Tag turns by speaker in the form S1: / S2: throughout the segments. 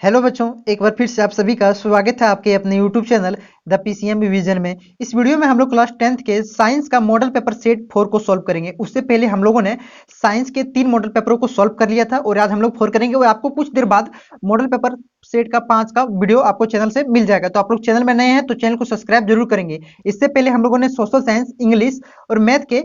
S1: Hello बच्चों, एक बार फिर से आप सभी का स्वागत है आपके अपने YouTube channel the PCM revision में। इस वीडियो में हम लोग क्लास 10th के साइंस का मॉडल पेपर सेट 4 को सॉल्व करेंगे। उससे पहले हम लोगों ने साइंस के 3 मॉडल पेपरों को सॉल्व कर लिया था और आज हम लोग 4 करेंगे। और आपको कुछ देर बाद मॉडल पेपर सेट का 5 का वीडियो आपको चैनल से मिल जाएगा। तो आप लोग चैनल में नए हैं तो चैनल को सब्सक्राइब जरूर करेंगे। इससे पहले हम लोगों ने सोशल साइंस, इंग्लिश और मैथ के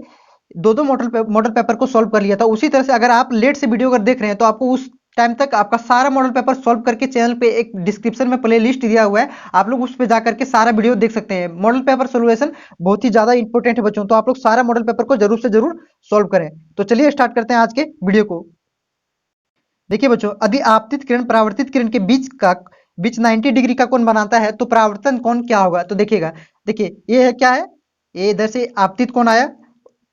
S1: दो मॉडल पेपर को सॉल्व कर लिया था। उसी तरह से अगर आप लेट से वीडियो अगर देख रहे हैं तो आपको उस टाइम तक आपका सारा मॉडल पेपर सॉल्व करके चैनल पे एक डिस्क्रिप्शन में प्ले लिस्ट दिया हुआ है, आप लोग उस पे जाकर के सारा वीडियो देख सकते हैं। मॉडल पेपर सोल्यूशन बहुत ही ज्यादा इंपॉर्टेंट है बच्चों, तो आप लोग सारा मॉडल पेपर को जरूर से जरूर सॉल्व करें। तो चलिए स्टार्ट करते हैं आज के वीडियो को। देखिए बच्चों, यदि आपतित किरण परावर्तित किरण के बीच 90 डिग्री का कोण बनाता है तो परावर्तन कोण क्या होगा। तो देखिएगा, देखिए ये है क्या है, ये इधर से आपतित कोण आया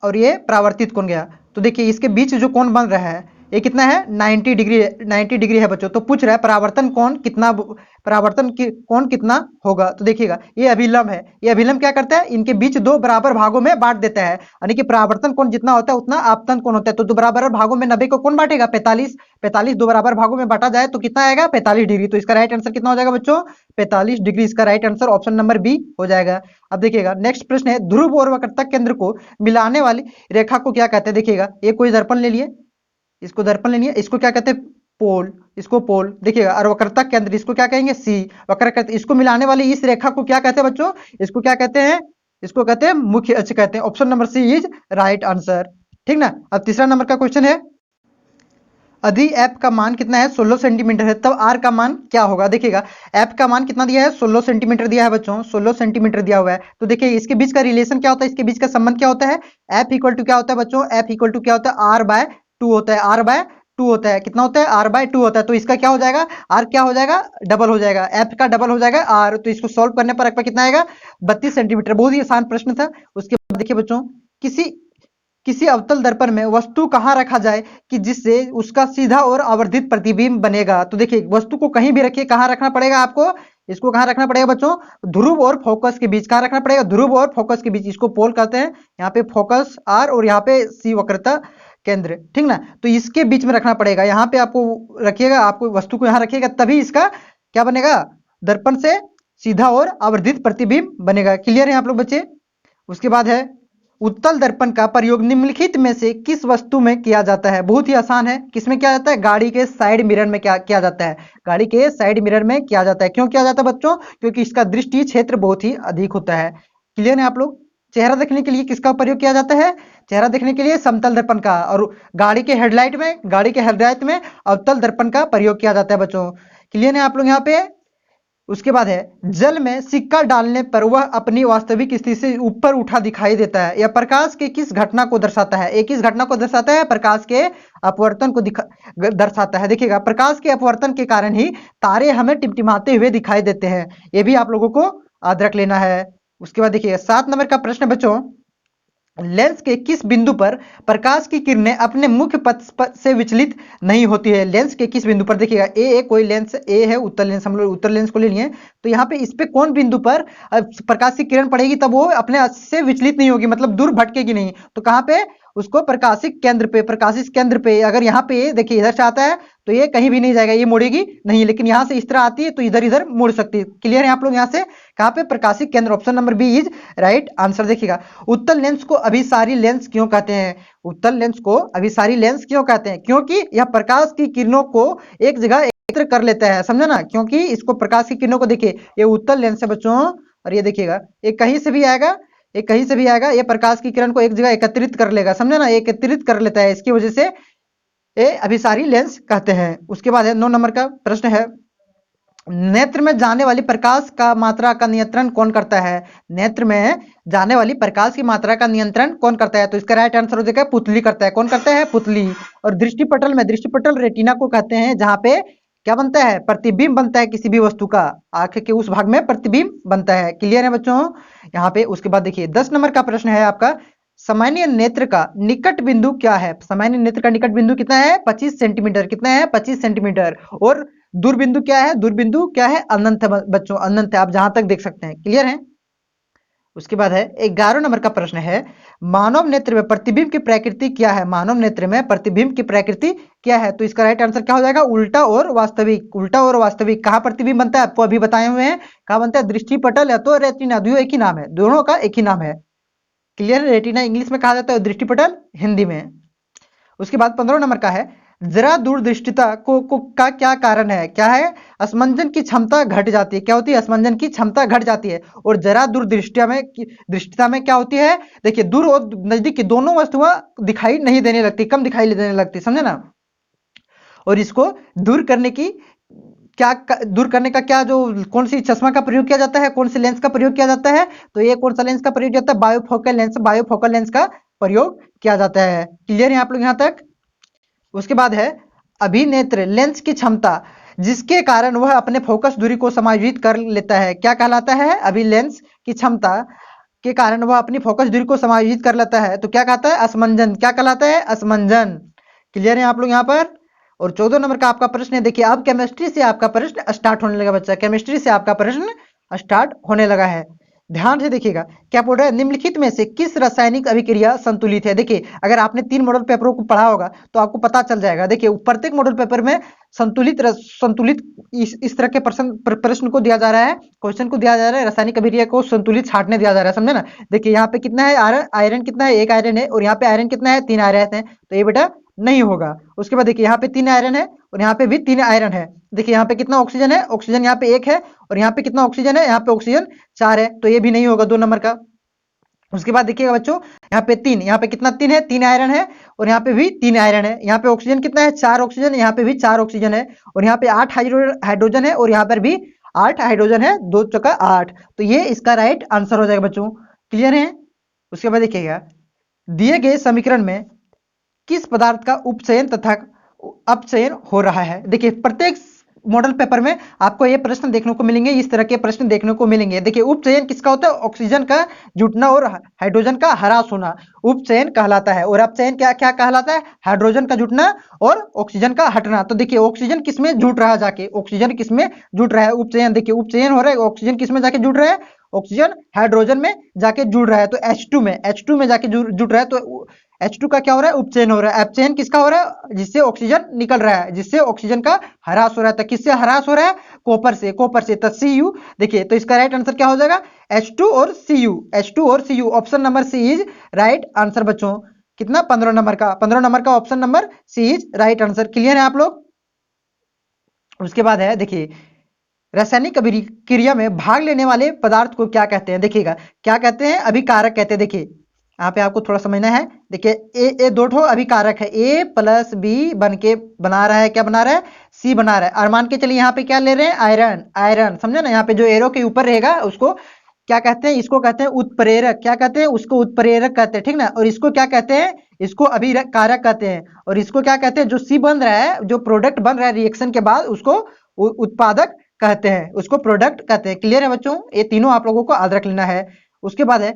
S1: और ये परावर्तित कोण गया। तो देखिए इसके बीच जो कोण बन रहा है ये कितना है, 90 डिग्री। 90 डिग्री है बच्चों। तो पूछ रहा है परावर्तन कोण कितना, कोण कितना होगा। तो देखिएगा ये अभिलंब है। ये अभिलंब क्या करता है, इनके बीच दो बराबर भागों में बांट देता है, यानी कि परावर्तन कोण जितना होता है उतना आपतन कोण होता है। तो दो बराबर भागों में 90 को कौन बांटेगा, 45। 45 दो बराबर भागों में बांटा जाए तो कितना आएगा, 45 डिग्री। तो इसका राइट आंसर कितना हो जाएगा बच्चों, 45 डिग्री। इसका right answer option number B हो जाएगा। अब देखिएगा नेक्स्ट प्रश्न है, ध्रुव और वक्रता केंद्र को मिलाने वाली रेखा को क्या कहते हैं। देखिएगा ये कोई दर्पण ले लिए, इसको दर्पण लेनी है, इसको क्या कहते हैं, पोल। इसको पोल देखिएगा। और वक्रता केंद्र इसको क्या कहेंगे, सी। वक्र कहते, इसको मिलाने वाली इस रेखा को क्या कहते हैं बच्चों, इसको क्या कहते हैं, इसको कहते हैं मुख्य अक्ष कहते हैं। Option number C is right answer. ठीक ना। अब तीसरा नंबर का क्वेश्चन है, यदि एफ का मान कितना है, 16 सेंटीमीटर है, तब आर का मान क्या होगा। देखिएगा एफ का मान कितना दिया है, 16 सेंटीमीटर दिया है बच्चों, 16 सेंटीमीटर दिया हुआ है। तो देखिए इसके बीच का रिलेशन क्या होता है, इसके बीच का संबंध क्या होता है, एफ इक्वल टू क्या होता है बच्चों, एफ इक्वल टू क्या होता है, आर बाय टू होता है। आर बाय टू होता है, कितना होता है, आर बाय टू होता है। तो इसका क्या हो जाएगा, आर क्या हो जाएगा, डबल हो जाएगा, एफ का डबल हो जाएगा आर। तो इसको सॉल्व करने पर आपका कितना आएगा, 32 सेंटीमीटर। बहुत ही आसान प्रश्न था। उसके बाद देखिए बच्चों, किसी किसी अवतल दर्पण में वस्तु कहाँ रखा जाए कि जिससे उसका सीधा और आवर्धित प्रतिबिंब बनेगा। तो देखिए वस्तु को कहीं भी रखिए, कहाँ रखना पड़ेगा आपको, इसको कहाँ रखना पड़ेगा बच्चों, ध्रुव और फोकस के बीच। कहाँ रखना पड़ेगा, ध्रुव और फोकस के बीच। इसको पोल कहते हैं, यहाँ पे फोकस आर और यहाँ पे सी वक्रता केंद्र। ठीक ना। तो इसके बीच में रखना पड़ेगा, यहाँ पे आपको रखिएगा, आपको वस्तु को यहाँ रखिएगा, तभी इसका क्या बनेगा, दर्पण से सीधा और आवर्धित प्रतिबिंब बनेगा। क्लियर है आप लोग बच्चे। उसके बाद है, उत्तल दर्पण का प्रयोग निम्नलिखित में से किस वस्तु में किया जाता है। बहुत ही आसान है, किसमें किया जाता है, गाड़ी के साइड मिरर में क्या किया जाता है, गाड़ी के साइड मिरर में किया जाता है। क्यों किया जाता है बच्चों, क्योंकि इसका दृष्टि क्षेत्र बहुत ही अधिक होता है। क्लियर है आप लोग। चेहरा देखने के लिए किसका प्रयोग किया जाता है, चेहरा देखने के लिए समतल दर्पण का, और गाड़ी के हेडलाइट में अवतल दर्पण का प्रयोग किया जाता है बच्चों। क्लियर है आप लोग यहाँ पे। उसके बाद है, जल में सिक्का डालने पर वह अपनी वास्तविक स्थिति से ऊपर उठा दिखाई देता है। यह प्रकाश के किस घटना को दर्शाता है, एक किस घटना को दर्शाता है, प्रकाश के अपवर्तन को दर्शाता है। देखिएगा प्रकाश के अपवर्तन के कारण ही तारे हमें टिमटिमाते हुए दिखाई देते हैं, ये भी आप लोगों को याद रख लेना है। उसके बाद देखिए 7 नंबर का प्रश्न बच्चों, लेंस के किस बिंदु पर प्रकाश की किरणें अपने मुख्य पथ से विचलित नहीं होती है। लेंस के किस बिंदु पर, देखिएगा ए कोई लेंस ए है, उत्तल लेंस, हम लोग उत्तल लेंस को ले लिए। तो यहाँ पे इस पे कौन बिंदु पर प्रकाश की किरण पड़ेगी तब वो अपने से विचलित नहीं होगी, मतलब दूर भटकेगी नहीं। तो कहाँ पे, उसको प्रकाशिक केंद्र पे। अगर यहाँ पे देखिए इधर से आता है तो ये कहीं भी नहीं जाएगा, ये मुड़ेगी नहीं, लेकिन यहाँ से इस तरह आती है तो इधर इधर मुड़ सकती है। क्लियर है आप लोग यहाँ से। कहाँ पे, प्रकाशिक केंद्र। Option number B is right answer. देखिएगा उत्तल लेंस को अभिसारी लेंस क्यों कहते हैं, उत्तल लेंस को अभिसारी लेंस क्यों कहते हैं, क्योंकि यह प्रकाश की किरणों को एक जगह एकत्र कर लेता है, समझा ना। क्योंकि इसको प्रकाश की किरणों को, देखिए ये उत्तल लेंस है बच्चों, और ये देखिएगा ये कहीं से भी आएगा, ये कहीं से भी आएगा, ये प्रकाश की किरण को एक जगह एकत्रित कर लेगा, समझा ना, एकत्रित कर लेता है, इसकी वजह से ये अभिसारी लेंस कहते हैं। उसके बाद है 9 नंबर का प्रश्न है, नेत्र में जाने वाली प्रकाश का मात्रा का नियंत्रण कौन करता है। नेत्र में जाने वाली प्रकाश की मात्रा का नियंत्रण कौन करता है। तो इसका राइट आंसर हो जाएगा पुतली करता है। कौन करता है, पुतली। और दृष्टिपटल रेटिना को कहते हैं, जहां पे क्या बनता है, प्रतिबिंब बनता है किसी भी वस्तु का, आंख के उस भाग में प्रतिबिंब बनता है। क्लियर है बच्चों यहाँ पे। उसके बाद देखिए 10 नंबर का प्रश्न है आपका, सामान्य नेत्र का निकट बिंदु क्या है। सामान्य नेत्र का निकट बिंदु कितना है, 25 सेंटीमीटर। कितना है, 25 सेंटीमीटर। और दूरबिंदु क्या है, दूरबिंदु क्या है, अनंत है बच्चों, अनंत है, आप जहां तक देख सकते हैं। क्लियर है। उसके बाद है 11 नंबर का प्रश्न है, मानव नेत्र में प्रतिबिंब की प्रकृति क्या है? मानव नेत्र में प्रतिबिंब की प्रकृति क्या है? तो इसका राइट आंसर क्या हो जाएगा? उल्टा और वास्तविक। उल्टा और वास्तविक। कहाँ प्रतिबिंब बनता है आपको अभी बताए हुए हैं, कहाँ बनता है? दृष्टिपटल या तो रेटिना, दोनों एक ही नाम है, दोनों का एक ही नाम है। क्लियर? रेटिना इंग्लिश में कहा जाता है, दृष्टिपटल हिंदी में। उसके बाद 15 नंबर का है, जरा दूरदृष्टिता को का क्या कारण है? क्या है? असमंजन की क्षमता घट जाती है। क्या होती है? असमंजन की क्षमता घट जाती है। और जरा दृष्टिता में क्या होती है? देखिए, दूर और नजदीक की दोनों वस्तुएं दिखाई नहीं देने लगती, कम दिखाई देने लगती, समझे ना। और इसको दूर करने की दूर करने का क्या, जो कौन सी चश्मा का प्रयोग किया जाता है, कौन सी लेंस का प्रयोग किया जाता है? तो ये कौन सा लेंस का प्रयोग किया जाता है? बायोफोकल लेंस। बायोफोकल लेंस का प्रयोग किया जाता है। क्लियर है आप लोग यहाँ तक? उसके बाद है, अभिनेत्र लेंस की क्षमता जिसके कारण वह अपने फोकस दूरी को समायोजित कर लेता है, क्या कहलाता है? अभी लेंस की क्षमता के कारण वह अपनी फोकस दूरी को समायोजित कर लेता है, तो क्या कहता है? असमंजन। क्या कहलाता है? असमंजन। क्लियर है आप लोग यहाँ पर? और 14 नंबर का आपका प्रश्न है, देखिए अब केमिस्ट्री से आपका प्रश्न स्टार्ट होने लगा बच्चा, केमिस्ट्री से आपका प्रश्न स्टार्ट होने लगा है। ध्यान से देखिएगा, क्या बोल रहा है? निम्नलिखित में से किस रासायनिक अभिक्रिया संतुलित है? देखिए, अगर आपने 3 मॉडल पेपरों को पढ़ा होगा तो आपको पता चल जाएगा। देखिए, प्रत्येक मॉडल पेपर में संतुलित इस तरह के प्रश्न को दिया जा रहा है, क्वेश्चन को दिया जा रहा है, रासायनिक अभिक्रिया को संतुलित छांटने दिया जा रहा है, समझे ना। देखिए, यहाँ पे कितना है? आयरन कितना है? 1 आयरन है। और यहाँ पे आयरन कितना है? 3 आयरन है। तो ये बेटा नहीं होगा। उसके बाद देखिए, यहाँ पे 3 आयरन है और यहाँ पे भी 3 आयरन है। देखिए, यहाँ पे कितना ऑक्सीजन है? ऑक्सीजन यहाँ पे 1 है। और यहाँ पे कितना ऑक्सीजन है? यहाँ पे ऑक्सीजन 4 है। तो ये भी नहीं होगा 2 नंबर का। उसके बाद देखिएगा बच्चों, यहाँ पे 3, यहाँ पे कितना 3 है? 3 आयरन है। और यहाँ पे भी 3 आयरन है। यहाँ पे ऑक्सीजन कितना है? 4 ऑक्सीजन। यहाँ पे भी 4 ऑक्सीजन है। और यहाँ पे 8 हाइड्रोजन है। और यहाँ पर भी 8 हाइड्रोजन है, 2 चौका 8। तो ये इसका राइट आंसर हो जाएगा बच्चों। क्लियर है? उसके बाद देखिएगा, दिए गए समीकरण में किस पदार्थ का उपचयन तथा अपचयन हो रहा है? देखिए, प्रत्येक मॉडल पेपर में आपको ये प्रश्न देखने को मिलेंगे, इस तरह के प्रश्न देखने को मिलेंगे। देखिए, उपचयन किसका होता है? ऑक्सीजन का जुटना और हाइड्रोजन का ह्रास होना उपचयन कहलाता है। और अपचयन क्या क्या कहलाता है? हाइड्रोजन का जुटना और ऑक्सीजन का हटना। तो देखिए, ऑक्सीजन किसमें जुट रहा है जाके? ऑक्सीजन किसमें जुट रहा है? उपचयन। देखिए, उपचयन हो रहा है, ऑक्सीजन किसमें जाके जुड़ रहा है? ऑक्सीजन हाइड्रोजन में जाके जुड़ रहा है। तो H2 में जाके जुड़ रहा है। तो H2 का क्या हो रहा है? उपचयन हो रहा है। अपचयन किसका हो रहा है? जिससे ऑक्सीजन निकल रहा है, जिससे ऑक्सीजन का ह्रास हो रहा है। तो किससे ह्रास हो रहा है? कॉपर से। तो Cu। देखिए, तो इसका राइट आंसर क्या हो जाएगा? H2 और Cu। Option number C is right answer बच्चों। कितना? 15 नंबर का। 15 नंबर का option number C is right answer. Clear है आप लोग? उसके बाद है, देखिए, रासायनिक अभिक्रिया में भाग लेने वाले पदार्थ को क्या कहते हैं? देखिएगा, क्या कहते हैं? अभिकारक कहते हैं। देखिए, यहाँ पे आपको थोड़ा समझना है। देखिए, ए 2 ठो अभिकारक है, A प्लस बी बन के बना रहा है, क्या बना रहा है? C बना रहा है। और मान के चलिए, यहाँ पे क्या ले रहे हैं? आयरन। समझे ना? यहाँ पे जो एरो के ऊपर रहेगा उसको क्या कहते हैं? इसको कहते हैं उत्प्रेरक। क्या कहते हैं? उसको उत्प्रेरक कहते हैं, ठीक ना। और इसको क्या कहते हैं? इसको अभिकारक कहते हैं। और इसको क्या कहते हैं? जो C बन रहा है, जो प्रोडक्ट बन रहा है रिएक्शन के बाद, उसको उत्पादक कहते हैं, उसको प्रोडक्ट कहते हैं। क्लियर है बच्चों? ये तीनों आप लोगों को याद रख लेना है। उसके बाद है,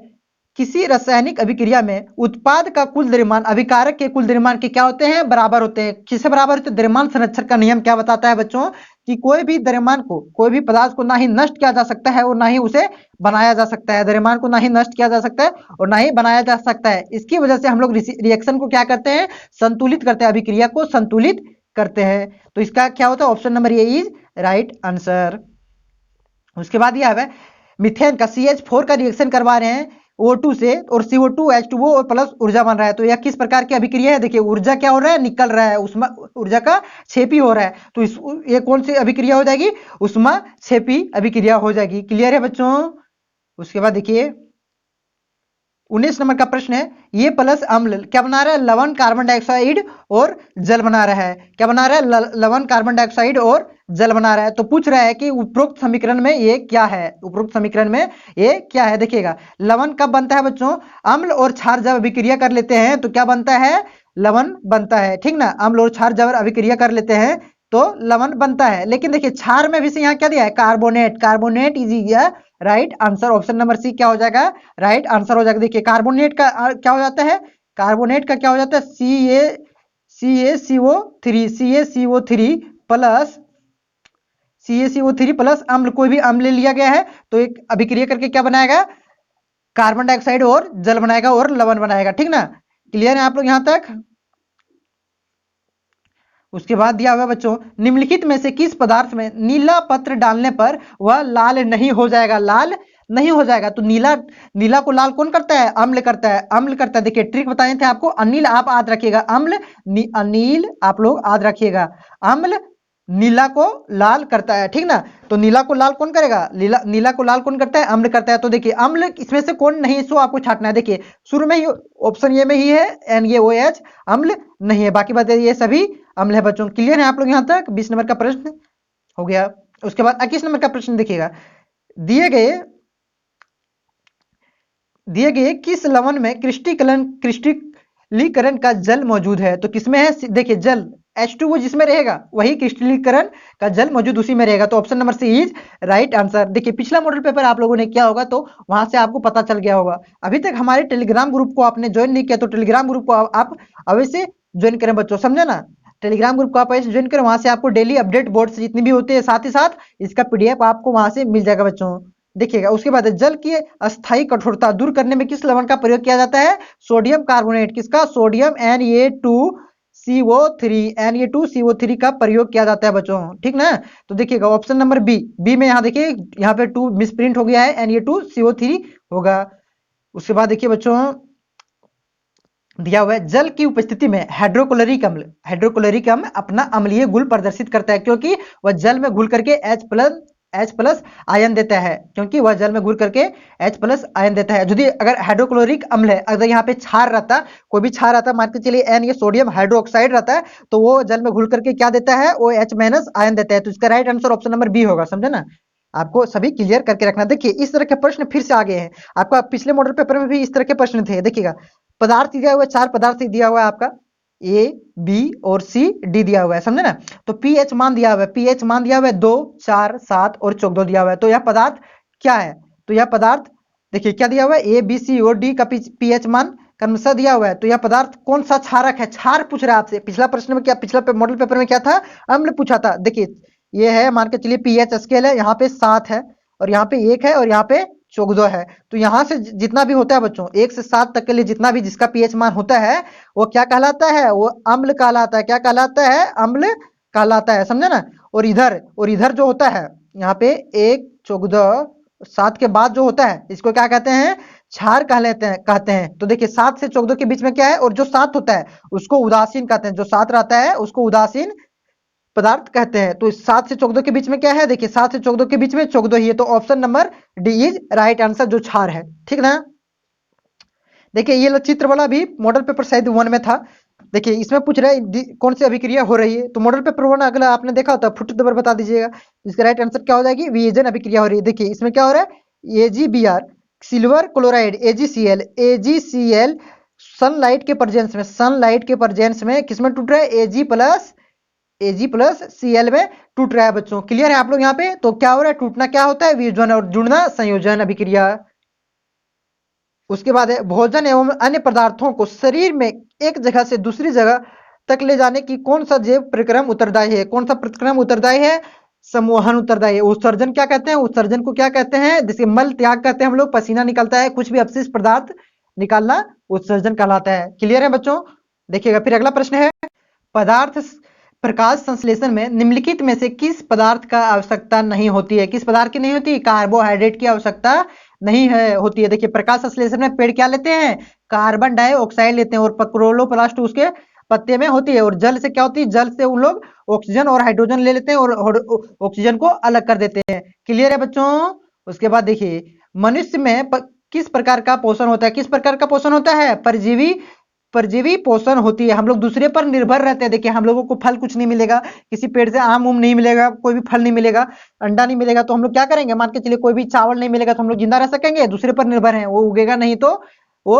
S1: किसी रासायनिक अभिक्रिया में उत्पाद का कुल द्रव्यमान अभिकारक के कुल द्रव्यमान के क्या होते हैं? बराबर होते हैं। किससे बराबर होते हैं? द्रव्यमान संरक्षण का नियम क्या बताता है बच्चों? कि कोई भी द्रव्यमान को, कोई भी पदार्थ को ना ही नष्ट किया जा सकता है और ना ही उसे बनाया जा सकता है। द्रव्यमान को ना ही नष्ट किया जा सकता है और ना ही बनाया जा सकता है। इसकी वजह से हम लोग रिएक्शन को क्या करते हैं? संतुलित करते हैं, अभिक्रिया को संतुलित करते हैं। तो इसका क्या होता है? Option number A is right answer. उसके बाद यह है, मिथेन का CH4 का रिएक्शन करवा रहे हैं O2 से, और CO2 H2O और प्लस ऊर्जा बन रहा है। तो यह किस प्रकार की अभिक्रिया है? देखिए, ऊर्जा क्या हो रहा है? निकल रहा है, उसमें ऊर्जा का क्षेपी हो रहा है। तो ये कौन सी अभिक्रिया हो जाएगी? उष्मा क्षेपी अभिक्रिया हो जाएगी। क्लियर है बच्चों? उसके बाद देखिए, 19 नंबर का प्रश्न है, ये प्लस अम्ल क्या बना रहा है? लवण, कार्बन डाइऑक्साइड और जल बना रहा है। क्या बना रहा है? लवण, कार्बन डाइऑक्साइड और जल बना रहा है। तो पूछ रहा है कि उपरोक्त समीकरण में ये क्या है? उपरोक्त समीकरण में ये क्या है? देखिएगा, लवण कब बनता है बच्चों? अम्ल और क्षार जब अभिक्रिया कर लेते हैं तो क्या बनता है? लवण बनता है, ठीक ना। अम्ल और क्षार जब अभिक्रिया कर लेते हैं तो लवण बनता है। लेकिन देखिए, क्षार में भी से यहाँ क्या दिया है? Carbonate is right answer. Option number C क्या हो जाएगा? राइट आंसर हो जाएगा। देखिए, कार्बोनेट का क्या हो जाता है? कार्बोनेट का क्या हो जाता है? CaCO3 प्लस CaCO3 प्लस अम्ल, कोई भी अम्ल लिया गया है तो एक अभिक्रिया करके क्या बनाएगा? कार्बन डाइऑक्साइड और जल बनाएगा और लवण बनाएगा, ठीक ना। क्लियर है आप लोग यहां तक। उसके बाद दिया हुआ बच्चों, निम्नलिखित में से किस पदार्थ में नीला पत्र डालने पर वह लाल नहीं हो जाएगा, लाल नहीं हो जाएगा। तो नीला, नीला को लाल कौन करता है, अम्ल करता है, अम्ल करता है। देखिए ट्रिक बताए थे आपको, अनिल आप याद रखिएगा, अम्ल अनिल आप लोग याद रखिएगा, अम्ल नीला को लाल करता है, ठीक ना। तो नीला को लाल कौन करेगा, नीला को लाल कौन करता है, अम्ल करता है। तो देखिए अम्ल इसमें से कौन नहीं, सो आपको छाटना है। देखिए शुरू में ही ऑप्शन ये में ही है NaOH, अम्ल नहीं है, बाकी बात ये सभी अम्ल है बच्चों। क्लियर है आप लोग यहां तक। 20 नंबर का प्रश्न हो गया। उसके बाद 21 नंबर का प्रश्न देखिएगा, दिए गए किस लवण में क्रिस्टलीकरण का जल मौजूद है। तो किसमें है, देखिए जल H2O जिसमें रहेगा वही क्रिस्टलीकरण का जल मौजूद उसी में रहेगा। तो option number C is right answer. देखिए पिछला मॉडल पेपर आप लोगों ने किया होगा तो वहां से आपको पता चल गया होगा। अभी तक हमारे टेलीग्राम ग्रुप को आपने ज्वाइन नहीं किया तो टेलीग्राम ग्रुप को आप अवश्य ज्वाइन करें बच्चों, समझे ना। टेलीग्राम ग्रुप को आप ऐसे ज्वाइन करें, वहां से आपको डेली अपडेट बोर्ड से जितनी भी होते हैं, साथ ही साथ इसका PDF आपको वहां से मिल जाएगा बच्चों। देखिएगा उसके बाद जल की अस्थायी कठोरता दूर करने में किस लवण का प्रयोग किया जाता है, सोडियम कार्बोनेट। किसका, सोडियम Na2CO3 का प्रयोग किया जाता है बच्चों, ठीक ना। तो देखिएगा ऑप्शन नंबर बी में यहाँ देखिए यहाँ पे 2 मिस प्रिंट हो गया है, Na2CO3 होगा। उसके बाद देखिए बच्चों दिया हुआ है, जल की उपस्थिति में हाइड्रोक्लोरिक अम्ल अपना अम्लीय गुण प्रदर्शित करता है, क्योंकि वह जल में घुल करके H+ आयन देता है, क्योंकि वह जल में घुल करके H+ आयन देता है। यदि अगर हाइड्रोक्लोरिक अम्ल है, अगर यहाँ पे क्षार रहता, कोई भी क्षार रहता, मान के चलिए N, ये सोडियम हाइड्रोक्साइड रहता है, तो वो जल में घुल करके क्या देता है, वो H- आयन देता है। तो इसका right answer option number B होगा, समझे ना। आपको सभी क्लियर करके रखना। देखिए इस तरह के प्रश्न फिर से आ गए हैं, आपका पिछले मॉडल पेपर में भी इस तरह के प्रश्न थे। देखिएगा पदार्थ दिया हुआ है, 4 पदार्थ दिया हुआ है आपका, A, B और C, D दिया हुआ है, समझे ना। तो pH मान दिया हुआ है, pH मान दिया हुआ है 2, 4, 7 और 14 दिया हुआ है। तो यह पदार्थ क्या है, तो यह पदार्थ देखिए क्या दिया हुआ है, A, B, C और D का pH मान क्रमशः दिया हुआ है। तो यह पदार्थ कौन सा क्षारक है, क्षार पूछ रहा है आपसे। पिछला प्रश्न में क्या, पिछला मॉडल पेपर में क्या था, अम्ल पूछा था। देखिए ये है, मान के चलिए pH स्केल है, यहाँ पे 7 है और यहाँ पे 1 है और यहाँ पे 14 है। तो यहाँ से जितना भी होता है बच्चों 1 से 7 तक के लिए जितना भी जिसका pH मान होता है वो क्या कहलाता है, वो अम्ल कहलाता है। क्या कहलाता है, अम्ल कहलाता है, समझे ना। और इधर जो होता है यहाँ पे 1, 14, 7 के बाद जो होता है इसको क्या कहते हैं, क्षार कहते हैं। तो देखिए 7 से 14 के बीच में क्या है, और जो 7 होता है उसको उदासीन कहते हैं, जो 7 रहता है उसको उदासीन पदार्थ कहते हैं। तो 7 से 14 के बीच में क्या है, देखिए 7 से 14 के बीच में 14 ही है। तो option number D is right answer, जो क्षार है, ठीक ना। देखिए ये चित्र वाला भी मॉडल पेपर शायद 1 में था। देखिए इसमें पूछ रहा है कौन सी अभिक्रिया हो रही है। तो मॉडल पेपर 1 अगला आपने देखा होता है, फुट नंबर बता दीजिएगा। इसका राइट आंसर क्या हो जाएगी, वियोजन अभिक्रिया हो रही है। देखिए इसमें क्या हो रहा है, AgBr silver chloride AgCl sunlight के प्रेजेंस में किसमें टूट रहा है, Ag+Cl में टूट रहा है बच्चों। क्लियर है आप लोग यहाँ पे। तो क्या हो रहा है, टूटना क्या होता है, वियोजन, और जुड़ना संयोजन अभिक्रिया। उसके बाद है, भोजन एवं अन्य पदार्थों को शरीर में एक जगह से दूसरी जगह तक ले जाने की कौन सा जैव प्रक्रम उत्तरदायी है, कौन सा प्रक्रम उत्तरदायी है, संवहन उत्तरदायी है। उत्सर्जन क्या कहते हैं, उत्सर्जन को क्या कहते हैं, जैसे मल त्याग कहते हैं हम लोग, पसीना निकलता है, कुछ भी अपशिष्ट पदार्थ निकालना उत्सर्जन कहलाता है। क्लियर है बच्चों। देखिएगा फिर अगला प्रश्न है, पदार्थ प्रकाश संश्लेषण में निम्नलिखित में से किस पदार्थ का आवश्यकता नहीं होती है, किस पदार्थ की नहीं होती, कार्बोहाइड्रेट की आवश्यकता नहीं है होती है। देखिए प्रकाश संश्लेषण में पेड़ क्या लेते हैं, कार्बन डाइऑक्साइड लेते हैं, और क्लोरोप्लास्ट उसके पत्ते में होती है। और जल से क्या होती है, जल से उन लोग ऑक्सीजन और हाइड्रोजन ले लेते हैं और ऑक्सीजन को अलग कर देते हैं। क्लियर है बच्चों। उसके बाद देखिए मनुष्य में किस प्रकार का पोषण होता है, किस प्रकार का पोषण होता है, परजीवी पोषण होती है। हम लोग दूसरे पर निर्भर रहते हैं। देखिए हम लोगों को फल कुछ नहीं मिलेगा, किसी पेड़ से आम उम नहीं मिलेगा, कोई भी फल नहीं मिलेगा, अंडा नहीं मिलेगा, तो हम लोग क्या करेंगे, मान के चलिए कोई भी चावल नहीं मिलेगा तो हम लोग जिंदा रह सकेंगे, दूसरे पर निर्भर हैं, वो उगेगा नहीं तो वो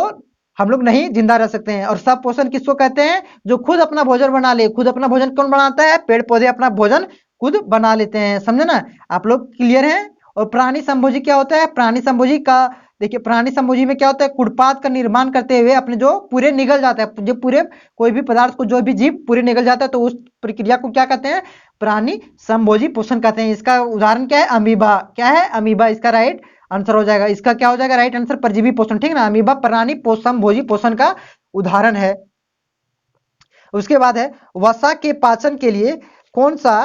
S1: हम लोग नहीं जिंदा रह सकते हैं। और सब पोषण किसको कहते हैं, जो खुद अपना भोजन बना ले। खुद अपना भोजन कौन बनाता है, पेड़ पौधे अपना भोजन खुद बना लेते हैं, समझे ना। आप लोग क्लियर हैं। और प्राणी संभोजी क्या होता है, प्राणी संभोजी का देखिए प्राणी संभोजी में क्या होता है, कुड़पात का निर्माण करते हुए अपने जो पूरे निगल जाता है, जो पूरे कोई भी पदार्थ को जो भी जीव पूरे निगल जाता है, तो उस प्रक्रिया को क्या कहते हैं, प्राणी संभोजी पोषण कहते हैं। इसका उदाहरण क्या है, अमीबा। क्या है, अमीबा इसका राइट आंसर हो जाएगा। इसका क्या हो जाएगा राइट आंसर, परजीवी पोषण, ठीक ना। अमीबा प्राणी पोषण भोजी पोषण का उदाहरण है। उसके बाद है वसा के पाचन के लिए कौन सा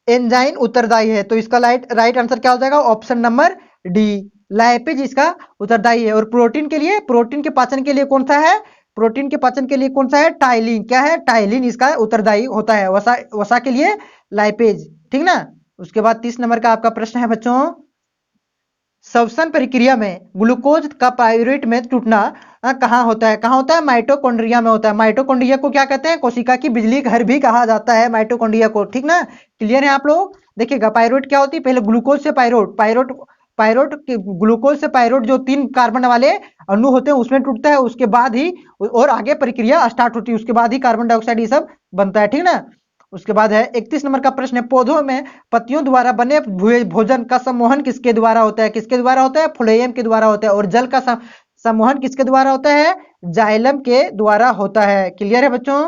S1: एंजाइम उत्तरदायी है, तो इसका राइट आंसर क्या हो जाएगा, ऑप्शन नंबर डी, लाइपेज इसका उत्तरदायी है। और प्रोटीन के लिए, प्रोटीन के पाचन के लिए कौन सा है, प्रोटीन के पाचन के लिए कौन सा है, टाइलिन, क्या है, टाइलिन इसका उत्तरदायी होता है। वसा के लिए लाइपेज, ठीक ना। उसके बाद 30 नंबर का आपका प्रश्न है बच्चों, श्वसन प्रक्रिया में ग्लूकोज का पाइरूवेट में टूटना कहाँ होता है, कहाँ होता है, माइटोकॉन्ड्रिया में होता है। माइटोकॉन्ड्रिया को क्या कहते हैं, कोशिका की बिजली घर भी कहा जाता है माइटोकॉन्ड्रिया को, ठीक ना। क्लियर है आप लोग। देखिएगा पाइरूवेट क्या होती है, पहले ग्लूकोज से पाइरूवेट, पाइरूवेट ग्लूकोज से पाइरूवेट जो 3 कार्बन वाले अणु होते हैं उसमें टूटता है, उसके बाद ही और आगे प्रक्रिया स्टार्ट होती है, उसके बाद ही कार्बन डाइऑक्साइड ये सब बनता है, ठीक ना। उसके बाद है 31 नंबर का प्रश्न है, पौधों में पत्तियों द्वारा बने भोजन का सम्मोहन किसके द्वारा होता है, किसके द्वारा होता है, फ्लोएम के द्वारा होता है। और जल का सम्मोहन किसके द्वारा होता है, जाइलम के द्वारा होता है। क्लियर है बच्चों।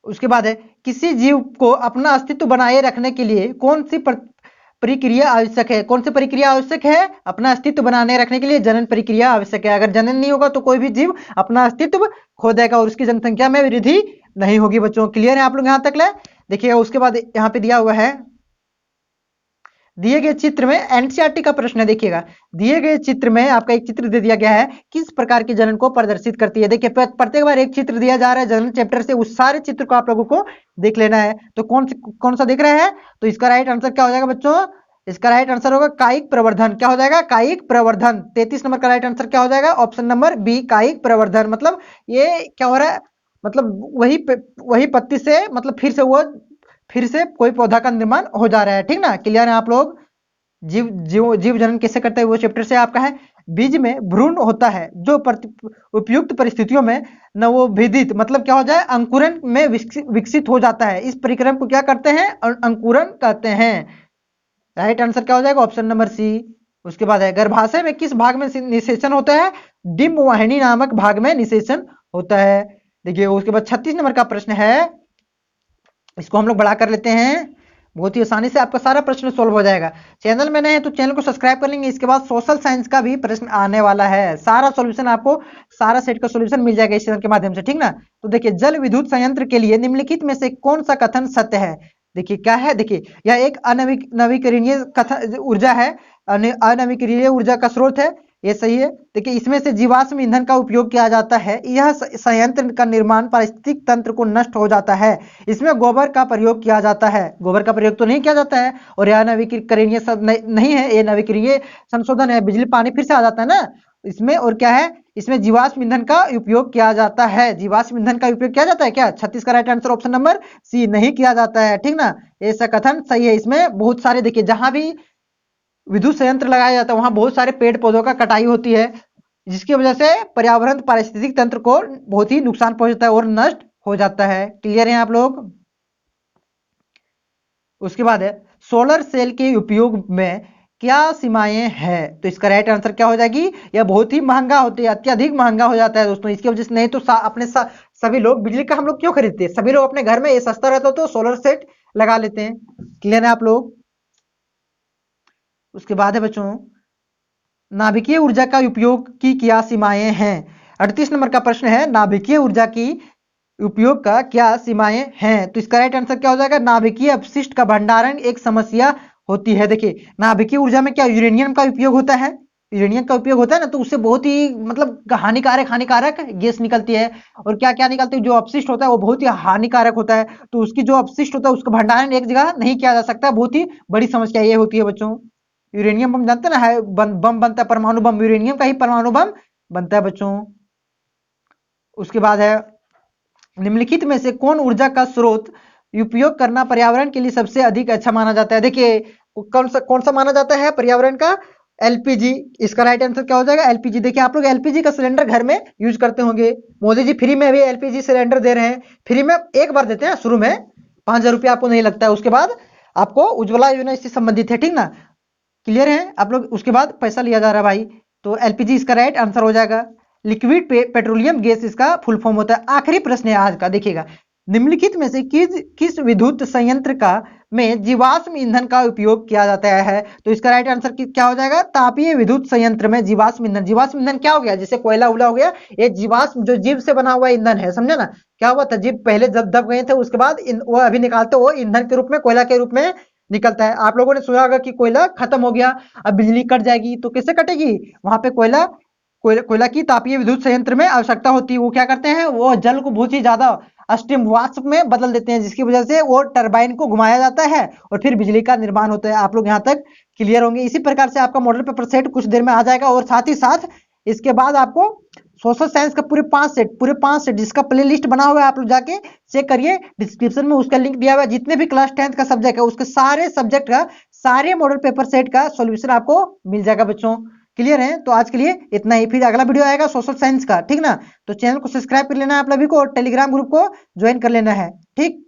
S1: उसके बाद है किसी जीव को अपना अस्तित्व बनाए रखने के लिए कौन सी प्रक्रिया आवश्यक है, कौन सी प्रक्रिया आवश्यक है, अपना अस्तित्व बनाने रखने के लिए जनन प्रक्रिया आवश्यक है। अगर जनन नहीं होगा तो कोई भी जीव अपना अस्तित्व खो देगा और उसकी जनसंख्या में वृद्धि नहीं होगी बच्चों। क्लियर है आप लोग यहां तक ले। देखिएगा उसके बाद यहां पे दिया हुआ है, दिए गए चित्र में एनसीईआरटी का प्रश्न है। देखिएगा दिए गए चित्र में आपका एक चित्र दे दिया गया है, किस प्रकार के जनन को प्रदर्शित करती है। देखिए प्रत्येक बार एक चित्र दिया जा रहा है जनन चैप्टर से, उस सारे चित्र को आप लोगों को देख लेना है। तो कौन सा देख रहे हैं, तो इसका राइट आंसर क्या हो जाएगा बच्चों, इसका राइट आंसर होगा कायिक प्रवर्धन। क्या हो जाएगा, कायिक प्रवर्धन। 33 नंबर का राइट आंसर क्या हो जाएगा, ऑप्शन नंबर बी, कायिक प्रवर्धन। मतलब ये क्या हो रहा है, मतलब वही पत्ती से मतलब फिर से कोई पौधा का निर्माण हो जा रहा है, ठीक ना। क्लियर है आप लोग। जीव जनन कैसे करता है वो चैप्टर से आपका है। बीज में भ्रूण होता है जो उपयुक्त परिस्थितियों में नवोत्थित मतलब क्या हो जाए, अंकुरन में विकसित हो जाता है। इस प्रक्रिया को क्या करते हैं, अंकुरन कहते हैं। राइट आंसर क्या हो जाएगा, ऑप्शन नंबर सी। उसके बाद है गर्भाशय में किस भाग में निषेचन होता है, डिंब वाहिनी नामक भाग में निषेचन होता है। देखिए उसके बाद 36 नंबर का प्रश्न है, इसको हम लोग बढ़ा कर लेते हैं, बहुत ही आसानी से आपका सारा प्रश्न सोल्व हो जाएगा। चैनल में नए हैं तो चैनल को सब्सक्राइब कर लेंगे। इसके बाद सोशल साइंस का भी प्रश्न आने वाला है, सारा सॉल्यूशन आपको, सारा सेट का सॉल्यूशन मिल जाएगा इस चैनल के माध्यम से, ठीक ना। तो देखिए जल विद्युत संयंत्र के लिए निम्नलिखित में से कौन सा कथन सत्य है। देखिए क्या है, देखिए यह एक अनवीकरणीय ऊर्जा है, अनवीकरणीय ऊर्जा का स्रोत है, ये सही है। देखिए इसमें से जीवाश्म ईंधन का उपयोग किया जाता है, यह संयंत्र का निर्माण पारिस्थितिक तंत्र को नष्ट हो जाता है। इसमें गोबर का प्रयोग किया जाता है, गोबर का प्रयोग तो नहीं किया जाता है। और यह नवीकरणीय नहीं है, ये नवीकरणीय संशोधन है, बिजली पानी फिर से आ जाता है ना इसमें। और क्या है, इसमें जीवाश्म ईंधन का उपयोग किया जाता है, जीवाश्म ईंधन का उपयोग किया जाता है क्या, 36 का right answer option number C, नहीं किया जाता है, ठीक ना। ऐसा कथन सही है। इसमें बहुत सारे, देखिए जहां भी विद्युत संयंत्र लगाया जाता है वहां बहुत सारे पेड़ पौधों का कटाई होती है, जिसकी वजह से पर्यावरण पारिस्थितिक तंत्र को बहुत ही नुकसान पहुंचता है और नष्ट हो जाता है। क्लियर है आप लोग। उसके बाद है सोलर सेल के उपयोग में क्या सीमाएं हैं, तो इसका राइट आंसर क्या हो जाएगी, यह बहुत ही महंगा होती है, अत्यधिक महंगा हो जाता है दोस्तों। इसकी वजह से नहीं तो अपने सभी लोग बिजली का हम लोग क्यों खरीदते हैं, सभी लोग अपने घर में ये सस्ता रहता तो सोलर सेट लगा लेते हैं। क्लियर है आप लोग। उसके बाद है बच्चों नाभिकीय ऊर्जा का उपयोग की क्या सीमाएं हैं। 38 नंबर का प्रश्न है, नाभिकीय ऊर्जा की उपयोग का क्या सीमाएं हैं, तो इसका राइट आंसर क्या हो जाएगा, नाभिकीय अपशिष्ट का भंडारण एक समस्या होती है। देखिए नाभिकीय ऊर्जा में क्या यूरेनियम का उपयोग होता है, यूरेनियम का उपयोग होता है ना, तो उससे बहुत ही मतलब हानिकारक गैस निकलती है। और क्या क्या निकलती है, जो अपशिष्ट होता है वो बहुत ही हानिकारक होता है, तो उसकी जो अपशिष्ट होता है उसका भंडारण एक जगह नहीं किया जा सकता, बहुत ही बड़ी समस्या ये होती है बच्चों। यूरेनियम बम जानते ना है, बम बनता है परमाणु बम, यूरेनियम का ही परमाणु बम बनता है बच्चों। उसके बाद है निम्नलिखित में से कौन ऊर्जा का स्रोत उपयोग करना पर्यावरण के लिए सबसे अधिक अच्छा माना जाता है। देखिए कौन सा माना जाता है पर्यावरण का, एलपीजी। इसका राइट आंसर क्या हो जाएगा, एलपीजी। देखिए आप लोग एलपीजी का सिलेंडर घर में यूज करते होंगे, मोदी जी फ्री में भी एलपीजी सिलेंडर दे रहे हैं, फ्री में एक बार देते हैं शुरू में, 5,000 रुपया आपको नहीं लगता है, उसके बाद आपको उज्ज्वला योजना इससे संबंधित है, ठीक ना। क्लियर है आप लोग। उसके बाद पैसा लिया जा रहा है भाई, तो एलपीजी इसका राइट आंसर हो जाएगा। लिक्विड पेट्रोलियम गैस इसका फुल फॉर्म होता है। आखिरी प्रश्न है आज का, देखिएगा निम्नलिखित में से किस विद्युत संयंत्र का में जीवाश्म ईंधन का उपयोग किया जाता है? तो इसका राइट आंसर क्या हो जाएगा? तापीय विद्युत संयंत्र में जीवाश्म ईंधन। जीवाश्म ईंधन क्या हो गया? जैसे कोयला उला हो गया, ये जीवाश्म जो जीव से बना हुआ ईंधन है, समझे ना? क्या हुआ था, जीव पहले जब दब गए थे, उसके बाद वो अभी निकालते वो ईंधन के रूप में, कोयला के रूप में निकलता है। आप लोगों ने सुना होगा कि कोयला खत्म हो गया, अब बिजली कट जाएगी, तो कैसे कटेगी? वहां पे कोयला की तापीय विद्युत संयंत्र में आवश्यकता होती है। वो क्या करते हैं, वो जल को बहुत ही ज्यादा स्टीम वाष्प में बदल देते हैं, जिसकी वजह से वो टरबाइन को घुमाया जाता है और फिर बिजली का निर्माण होता है। आप लोग यहाँ तक क्लियर होंगे। इसी प्रकार से आपका मॉडल पेपर सेट कुछ देर में आ जाएगा और साथ ही साथ इसके बाद आपको सोशल साइंस का पूरे पांच सेट जिसका प्ले लिस्ट बना हुआ है, आप लोग जाके चेक करिए, डिस्क्रिप्शन में उसका लिंक दिया हुआ है। जितने भी क्लास 10th का सब्जेक्ट है, उसके सारे सब्जेक्ट का, सारे मॉडल पेपर सेट का सॉल्यूशन आपको मिल जाएगा बच्चों। क्लियर है? तो आज के लिए इतना ही, फिर अगला वीडियो आएगा सोशल साइंस का, ठीक ना? तो चैनल को सब्सक्राइब कर लेना है आप सभी को और टेलीग्राम ग्रुप को ज्वाइन कर लेना है, ठीक।